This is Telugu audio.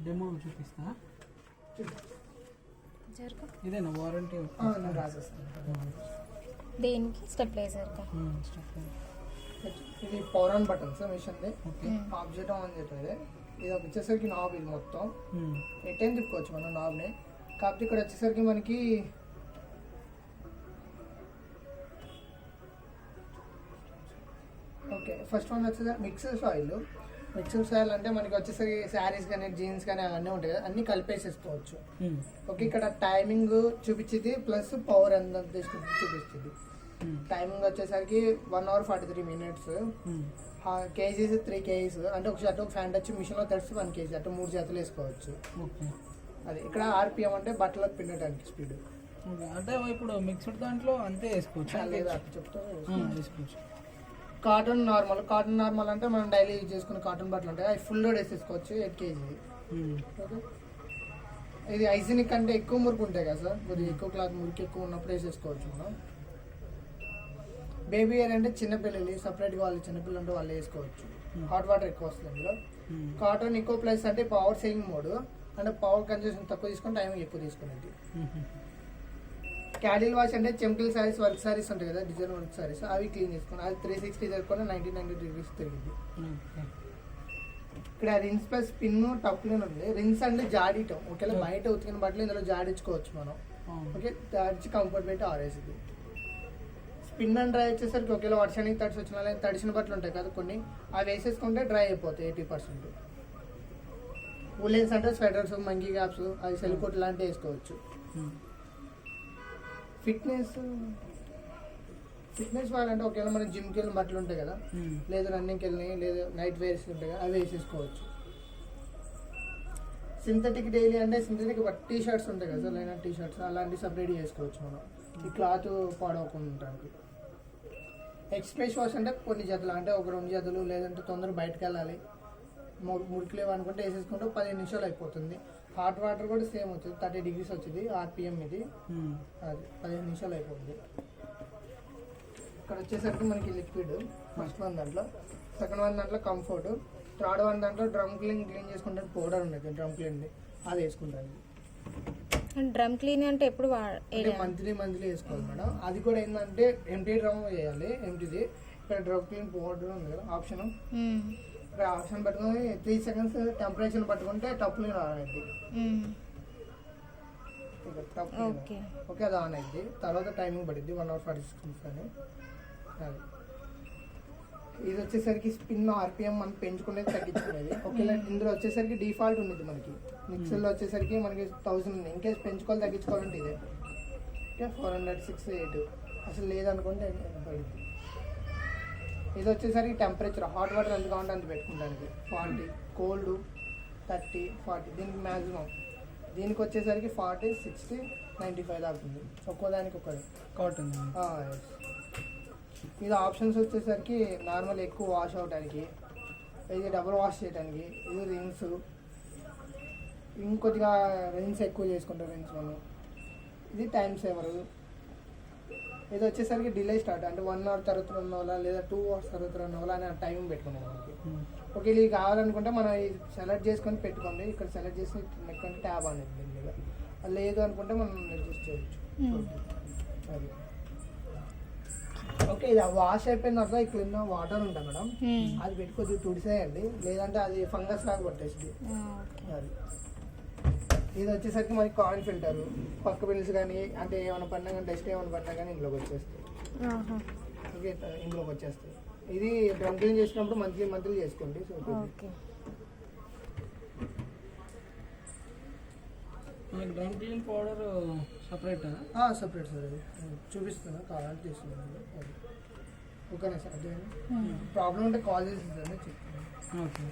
డెమో చూపిస్తా. ఇదేనా వారంటీ? దేనికి? స్టెబిలైజర్. ఇది power on buttons machine of చేయడం ఆన్ చేస్తుంది. ఇది వచ్చేసరికి నాబ్, ఇది మొత్తం ఎటైనా తిప్పుకోవచ్చు మనం నాబ్ని. కాకపోతే ఇక్కడ వచ్చేసరికి మనకి ఓకే ఫస్ట్ వన్ వచ్చేసరికి మిక్సర్ సాయిల్. మిక్సర్ సాయిల్ అంటే మనకి వచ్చేసరికి శారీస్ కానీ జీన్స్ కానీ అవన్నీ ఉంటాయి కదా, అన్నీ కలిపేసేసుకోవచ్చు. ఓకే ఇక్కడ టైమింగ్ చూపించింది ప్లస్ పవర్ ఎంత చూపిస్తుంది. టైమింగ్ వచ్చేసరికి 1 hour 43 minutes. కేజీస్ 3 kgs అంటే ఒక షర్ట్ ఒక ఫ్యాంట్ వచ్చి మిషన్లో తడిసి 1 kg అటు 3 జతలు వేసుకోవచ్చు. అది ఇక్కడ ఆర్పిఎం అంటే బట్టలకు పిండడానికి స్పీడ్. అంటే ఇప్పుడు మిక్స్డ్ దాంట్లో అంతే వేసుకోవచ్చు లేదా అట్లా చెప్తా వేసుకోవచ్చు. కాటన్ నార్మల్ అంటే మనం డైలీ యూజ్ చేసుకునే కాటన్ బట్టలు ఉంటాయి, అవి ఫుల్ లోడ్ వేసేసుకోవచ్చు 8 kg. ఓకే ఇది హైజీనిక్ అంటే ఎక్కువ మురికి ఉంటాయి కదా సార్, కొద్దిగా ఎక్కువ క్లాత్ మురికి ఎక్కువ ఉన్నప్పుడు వేసేసుకోవచ్చు మనం. బేబీ ఇయర్ అంటే చిన్నపిల్లలు సపరేట్గా వాళ్ళు చిన్నపిల్లలు అంటే వాళ్ళు వేసుకోవచ్చు. హాట్ వాటర్ ఎక్కువ వస్తుంది అందులో. కాటన్ ఈకో ప్లస్ అంటే పవర్ సేవింగ్ మోడ్ అంటే పవర్ కన్జంప్షన్ తక్కువ తీసుకుని టైమింగ్ ఎక్కువ తీసుకునేది. క్యాడిల్ వాష్ అంటే చెంకిల్ సారీస్ వర్క్ సారీస్ ఉంటాయి కదా, డిజైన్ వర్క్ సారీస్ అవి క్లీన్ చేసుకుని అది 360 జరుపుకొని 90 degrees తిరిగింది. ఇక్కడ రిన్స్ ప్లస్ స్పిన్ టప్లిన్ ఉంది. రిన్స్ అంటే జాడీయటం. ఒకవేళ బయట ఉతికిన బట్టలు ఇందులో జాడించుకోవచ్చు మనం. ఓకే దాడిచి కంఫర్ట్ పెట్టి ఆరేసింది. స్పిన్ అండ్ డ్రై వచ్చేసరికి ఒకవేళ వర్షానికి తడిసి వచ్చిన లేదా తడిసిన బట్టలు ఉంటాయి కదా కొన్ని, అవి వేసేసుకుంటే డ్రై అయిపోతాయి 80%. ఉలెన్స్ అంటే స్వెటర్స్, మంకీ క్యాప్స్, అది సెల్కోట్ లాంటివి వేసుకోవచ్చు. ఫిట్నెస్ వాళ్ళంటే ఒకవేళ మన జిమ్కి వెళ్ళిన బట్టలు ఉంటాయి కదా, లేదా రన్నింగ్కి వెళ్ళినాయి, లేదా నైట్ వేర్స్ ఉంటాయి కదా, అవి వేసేసుకోవచ్చు. సింథటిక్ డైలీ అంటే సింథటిక్ టీ షర్ట్స్ ఉంటాయి కదా, లైనా టీ షర్ట్స్ అలాంటివి సపరేట్ చేసుకోవచ్చు మనం, ఈ క్లాత్ పాడవకుండా ఉండడానికి. ఎక్స్ప్రెస్ వాష్ అంటే కొన్ని జతలు అంటే ఒక 2 జతలు, లేదంటే తొందరగా బయటకు వెళ్ళాలి మురికిలేవు అనుకుంటే వేసేసుకుంటే 15 నిమిషాలు అయిపోతుంది. హాట్ వాటర్ కూడా సేమ్ వచ్చింది 30 degrees వచ్చింది ఆర్పిఎం. ఇది అది 15 నిమిషాలు అయిపోతుంది. ఇక్కడ వచ్చేసరికి మనకి లిక్విడ్ ఫస్ట్ వన్ దాంట్లో, సెకండ్ వన్ దాంట్లో కంఫర్ట్, థర్డ్ వన్ దాంట్లో డ్రమ్ క్లీన్ చేసుకుంటే పౌడర్ ఉండేది డ్రమ్ క్లీన్, అది వేసుకుంటాను. డ్రమ్ క్లీన్ అంటే ఎప్పుడు మంత్లీ వేసుకోవాలి మేడం. అది కూడా ఏంటంటే ఎంటీ డ్రమ్ వేయాలి, ఎంటీది. ఇక్కడ డ్రమ్ క్లీన్ పౌడర్ ఉంది కదా ఆప్షన్, ఇక్కడ ఆప్షన్ పట్టుకొని 3 seconds టెంపరేచర్ పట్టుకుంటే టప్ క్లీన్ ఆన్ అయింది. ఓకే అది ఆన్ అయింది. తర్వాత టైమింగ్ పడుద్ది 1 hour 46 minutes అని. అది ఇది వచ్చేసరికి స్పిన్ ఆర్పిఎం మనం పెంచుకునేది తగ్గించుకునేది. ఒకవేళ ఇందులో వచ్చేసరికి డిఫాల్ట్ ఉంది మనకి. మిక్సర్లో వచ్చేసరికి మనకి 1000 ఉంది. ఇన్కేస్ పెంచుకోవాలి తగ్గించుకోవాలంటే ఇదే 400, 608 అసలు లేదనుకుంటే పడుద్ది. ఇది వచ్చేసరికి టెంపరేచర్ హాట్ వాటర్ ఎంత కావాలంటే అంత పెట్టుకుంటానికి 40, కోల్డ్ 30, 40 దీనికి మ్యాక్సిమం. దీనికి వచ్చేసరికి 40, 60, 95 అవుతుంది ఒక్కోదానికి ఒకటి కాటన్. ఇది ఆప్షన్స్ వచ్చేసరికి నార్మల్ ఎక్కువ వాష్ అవడానికి, ఇది డబుల్ వాష్ చేయడానికి, ఇది రిన్స్, ఇంకొద్దిగా రిన్స్ ఎక్కువ చేసుకుంటారు రిన్స్ మనం. ఇది టైం సేవర్. ఇది వచ్చేసరికి డిలే స్టార్ట్ అంటే 1 hour తర్వాత రన్ అవ్వాలా లేదా 2 hours తర్వాత రన్ అవ్వాలా అనే టైం పెట్టుకున్నాం మనకి. ఓకే ఇది కావాలనుకుంటే మనం సెలెక్ట్ చేసుకొని పెట్టుకోండి. ఇక్కడ సెలెక్ట్ చేసి నెక్కంటే ట్యాబ్ అనేది దీనిగా, లేదు అనుకుంటే మనం అడ్జస్ట్ చేయొచ్చు. అది ఓకే ఇది వాష్ అయిపోయిన తర్వాత ఇక్కడ ఉన్న వాటర్ ఉంటుంది మేడం, అది పెట్టి కొద్దిగా తుడిసేయండి, లేదంటే అది ఫంగస్ లాగా పట్టేసింది. అది ఇది వచ్చేసరికి మనకి కాయిన్ ఫిల్టర్, పక్క బిల్స్ కానీ అంటే ఏమైనా పడినా కానీ డస్ట్ ఏమైనా పడినా కానీ ఇంట్లోకి వచ్చేస్తాయి. ఓకే ఇంట్లోకి వచ్చేస్తాయి. ఇది డ్రమ్ క్లీన్ చేసినప్పుడు మంత్లీ చేసుకోండి. So drum clean powder separate sir, అది చూపిస్తున్నా కావాలంటే తీసుకున్నాను. ఓకేనా సార్, అదే ప్రాబ్లం ఉంటే కాల్ చేసి చెప్తాను. ఓకే.